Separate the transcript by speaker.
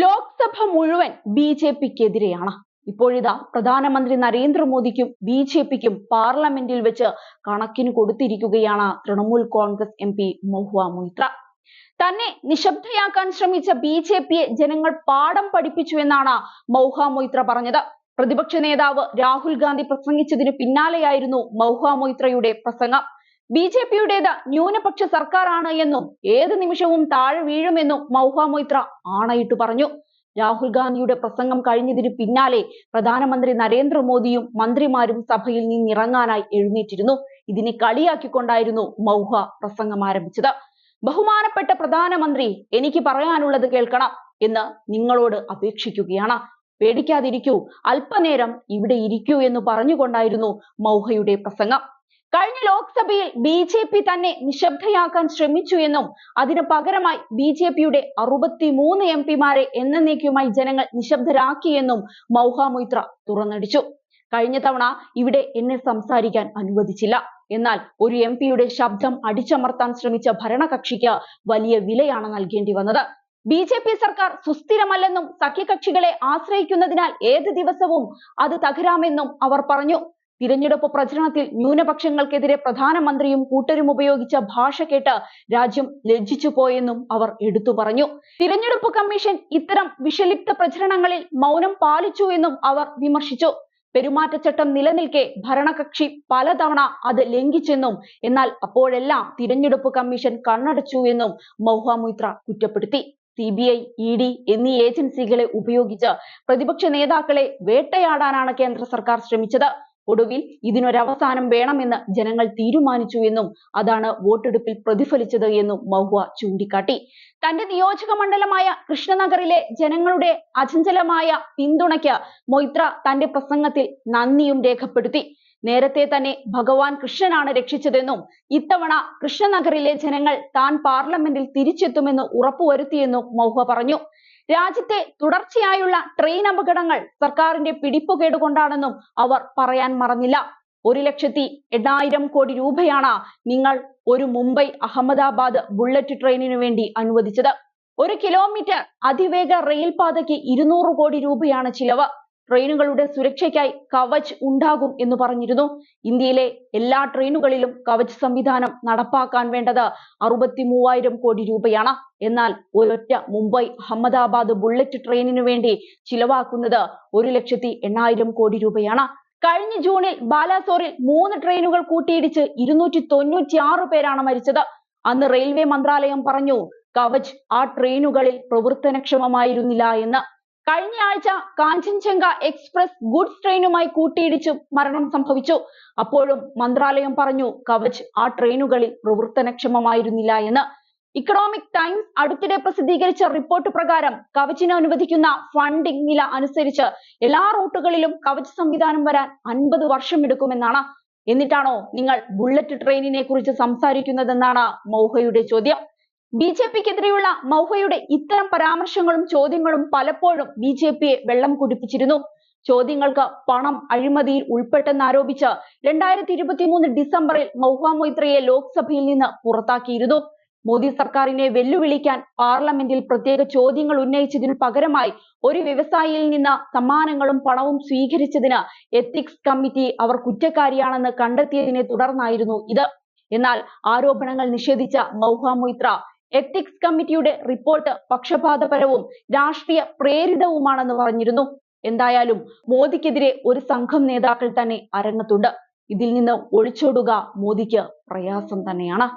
Speaker 1: ലോക്സഭ മുഴുവൻ ബി.ജെ.പിക്കെതിരെയാണ്. ഇപ്പോഴിതാ പ്രധാനമന്ത്രി നരേന്ദ്രമോദിക്കും ബി.ജെ.പിക്കും പാർലമെന്റിൽ വെച്ച് കണക്കിന് കൊടുത്തിരിക്കുകയാണ് തൃണമൂൽ കോൺഗ്രസ് എം.പി മഹുവ മൊയ്ത്ര. തന്നെ നിശബ്ദയാക്കാൻ ശ്രമിച്ച ബി.ജെ.പിയെ ജനങ്ങൾ പാഠം പഠിപ്പിച്ചു എന്നാണ് മഹുവ മൊയ്ത്ര പറഞ്ഞത്. പ്രതിപക്ഷ നേതാവ് രാഹുൽ ഗാന്ധി പ്രസംഗിച്ചതിന് പിന്നാലെയായിരുന്നു മഹുവ മൊയ്ത്രയുടെ പ്രസംഗം. ബി.ജെ.പിയുടേത് ന്യൂനപക്ഷ സർക്കാരാണ് എന്നും ഏത് നിമിഷവും താഴെ വീഴുമെന്നും മഹുവ മൊയ്ത്ര ആണയിട്ട് പറഞ്ഞു. രാഹുൽ ഗാന്ധിയുടെ പ്രസംഗം കഴിഞ്ഞതിന് പിന്നാലെ പ്രധാനമന്ത്രി നരേന്ദ്രമോദിയും മന്ത്രിമാരും സഭയിൽ നിന്നിറങ്ങാനായി എഴുന്നേറ്റിരുന്നു. ഇതിനെ കളിയാക്കിക്കൊണ്ടായിരുന്നു മഹുവ പ്രസംഗം ആരംഭിച്ചത്. ബഹുമാനപ്പെട്ട പ്രധാനമന്ത്രി, എനിക്ക് പറയാനുള്ളത് കേൾക്കണം എന്ന് നിങ്ങളോട് അപേക്ഷിക്കുകയാണ്. പേടിക്കാതിരിക്കൂ, അല്പനേരം ഇവിടെ ഇരിക്കൂ എന്ന് പറഞ്ഞുകൊണ്ടായിരുന്നു മഹുവയുടെ പ്രസംഗം. കഴിഞ്ഞ ലോക്സഭയിൽ ബി.ജെ.പി തന്നെ നിശബ്ദയാക്കാൻ ശ്രമിച്ചു എന്നും അതിന് പകരമായി ബി.ജെ.പിയുടെ 63 എം.പിമാരെ എന്നേക്കുമായി ജനങ്ങൾ നിശബ്ദരാക്കിയെന്നും മഹുവ മൊയ്ത്ര തുറന്നടിച്ചു. കഴിഞ്ഞ തവണ ഇവിടെ എന്നെ സംസാരിക്കാൻ അനുവദിച്ചില്ല. എന്നാൽ ഒരു എം.പിയുടെ ശബ്ദം അടിച്ചമർത്താൻ ശ്രമിച്ച ഭരണകക്ഷിക്ക് വലിയ വിലയാണ് നൽകേണ്ടി വന്നത്. ബി.ജെ.പി സർക്കാർ സുസ്ഥിരമല്ലെന്നും സഖ്യകക്ഷികളെ ആശ്രയിക്കുന്നതിനാൽ ഏത് ദിവസവും അത് തകരാമെന്നും അവർ പറഞ്ഞു. തിരഞ്ഞെടുപ്പ് പ്രചരണത്തിൽ ന്യൂനപക്ഷങ്ങൾക്കെതിരെ പ്രധാനമന്ത്രിയും കൂട്ടരും ഉപയോഗിച്ച ഭാഷ കേട്ട് രാജ്യം ലജ്ജിച്ചു പോയെന്നും അവർ എടുത്തു പറഞ്ഞു. തിരഞ്ഞെടുപ്പ് കമ്മീഷൻ ഇത്തരം വിഷലിപ്ത പ്രചരണങ്ങളിൽ മൗനം പാലിച്ചു എന്നും അവർ വിമർശിച്ചു. പെരുമാറ്റച്ചട്ടം നിലനിൽക്കെ ഭരണകക്ഷി പലതവണ അത് ലംഘിച്ചെന്നും എന്നാൽ അപ്പോഴെല്ലാം തിരഞ്ഞെടുപ്പ് കമ്മീഷൻ കണ്ണടച്ചു എന്നും മഹുവ മൊയ്ത്ര കുറ്റപ്പെടുത്തി. CBI, ED എന്നീ ഏജൻസികളെ ഉപയോഗിച്ച് പ്രതിപക്ഷ നേതാക്കളെ വേട്ടയാടാനാണ് കേന്ദ്ര സർക്കാർ ശ്രമിച്ചത്. ഒടുവിൽ ഇതിനൊരവസാനം വേണമെന്ന് ജനങ്ങൾ തീരുമാനിച്ചു എന്നും അതാണ് വോട്ടെടുപ്പിൽ പ്രതിഫലിച്ചത് എന്നും മഹുവ ചൂണ്ടിക്കാട്ടി. തന്റെ നിയോജക മണ്ഡലമായ കൃഷ്ണനഗറിലെ ജനങ്ങളുടെ അചഞ്ചലമായ പിന്തുണയ്ക്ക് മൊയ്ത്ര തന്റെ പ്രസംഗത്തിൽ നന്ദിയും രേഖപ്പെടുത്തി. നേരത്തെ തന്നെ ഭഗവാൻ കൃഷ്ണനാണ് രക്ഷിച്ചതെന്നും ഇത്തവണ കൃഷ്ണനഗറിലെ ജനങ്ങൾ താൻ പാർലമെന്റിൽ തിരിച്ചെത്തുമെന്ന് ഉറപ്പുവരുത്തിയെന്നും മഹുവ പറഞ്ഞു. രാജ്യത്തെ തുടർച്ചയായുള്ള ട്രെയിൻ അപകടങ്ങൾ സർക്കാരിന്റെ പിടിപ്പുകേട് കൊണ്ടാണെന്നും അവർ പറയാൻ മറന്നില്ല. 1,08,000 കോടി രൂപയാണ് നിങ്ങൾ ഒരു മുംബൈ അഹമ്മദാബാദ് ബുള്ളറ്റ് ട്രെയിനിനു വേണ്ടി അനുവദിച്ചത്. 1 കിലോമീറ്റർ അതിവേഗ റെയിൽ പാതയ്ക്ക് 200 കോടി രൂപയാണ് ചിലവ്. ട്രെയിനുകളുടെ സുരക്ഷയ്ക്കായി കവച് ഉണ്ടാകും എന്ന് പറഞ്ഞിരുന്നു. ഇന്ത്യയിലെ എല്ലാ ട്രെയിനുകളിലും കവച് സംവിധാനം നടപ്പാക്കാൻ വേണ്ടത് 63,000 കോടി രൂപയാണ്. എന്നാൽ ഒരൊറ്റ മുംബൈ അഹമ്മദാബാദ് ബുള്ളറ്റ് ട്രെയിനിനു വേണ്ടി ചിലവാക്കുന്നത് 1,08,000 കോടി രൂപയാണ്. കഴിഞ്ഞ ജൂണിൽ ബാലാസോറിൽ 3 ട്രെയിനുകൾ കൂട്ടിയിടിച്ച് 296 പേരാണ് മരിച്ചത്. അന്ന് റെയിൽവേ മന്ത്രാലയം പറഞ്ഞു കവച് ആ ട്രെയിനുകളിൽ പ്രവർത്തനക്ഷമമായിരുന്നില്ല എന്ന്. കഴിഞ്ഞ ആഴ്ച കാഞ്ചൻജംഗ എക്സ്പ്രസ് ഗുഡ്സ് ട്രെയിനുമായി കൂട്ടിയിടിച്ചു മരണം സംഭവിച്ചു. അപ്പോഴും മന്ത്രാലയം പറഞ്ഞു കവച് ആ ട്രെയിനുകളിൽ പ്രവർത്തനക്ഷമമായിരുന്നില്ല എന്ന്. ഇക്കണോമിക് ടൈംസ് അടുത്തിടെ പ്രസിദ്ധീകരിച്ച റിപ്പോർട്ട് പ്രകാരം കവചിന് അനുവദിക്കുന്ന ഫണ്ടിംഗ് നില അനുസരിച്ച് എല്ലാ റൂട്ടുകളിലും കവച് സംവിധാനം വരാൻ 50 വർഷം എടുക്കുമെന്നാണ്. എന്നിട്ടാണോ നിങ്ങൾ ബുള്ളറ്റ് ട്രെയിനിനെ കുറിച്ച് സംസാരിക്കുന്നതെന്നാണ് മഹുവയുടെ ചോദ്യം. ബി.ജെ.പിക്കെതിരെയുള്ള മഹുവയുടെ ഇത്തരം പരാമർശങ്ങളും ചോദ്യങ്ങളും പലപ്പോഴും ബി.ജെ.പിയെ വെള്ളം കുടിപ്പിച്ചിരുന്നു. ചോദ്യങ്ങൾക്ക് പണം അഴിമതിയിൽ ഉൾപ്പെട്ടെന്നാരോപിച്ച് 2023 ഡിസംബറിൽ മഹുവ മൊയ്ത്രയെ ലോക്സഭയിൽ നിന്ന് പുറത്താക്കിയിരുന്നു. മോദി സർക്കാരിനെ വെല്ലുവിളിക്കാൻ പാർലമെന്റിൽ പ്രത്യേക ചോദ്യങ്ങൾ ഉന്നയിച്ചതിനു പകരമായി ഒരു വ്യവസായിയിൽ നിന്ന് സമ്മാനങ്ങളും പണവും സ്വീകരിച്ചതിന് എത്തിക്സ് കമ്മിറ്റി അവർ കുറ്റക്കാരിയാണെന്ന് കണ്ടെത്തിയതിനെ തുടർന്നായിരുന്നു ഇത്. എന്നാൽ ആരോപണങ്ങൾ നിഷേധിച്ച മഹുവ മൊയ്ത്ര എത്തിക്സ് കമ്മിറ്റിയുടെ റിപ്പോർട്ട് പക്ഷപാതപരവും രാഷ്ട്രീയ പ്രേരിതവുമാണെന്ന് പറഞ്ഞിരുന്നു. എന്തായാലും മോദിക്കെതിരെ ഒരു സംഘം നേതാക്കൾ തന്നെ അരങ്ങത്തുണ്ട്. ഇതിൽ നിന്ന് ഒളിച്ചോടുക മോദിക്ക് പ്രയാസം തന്നെയാണ്.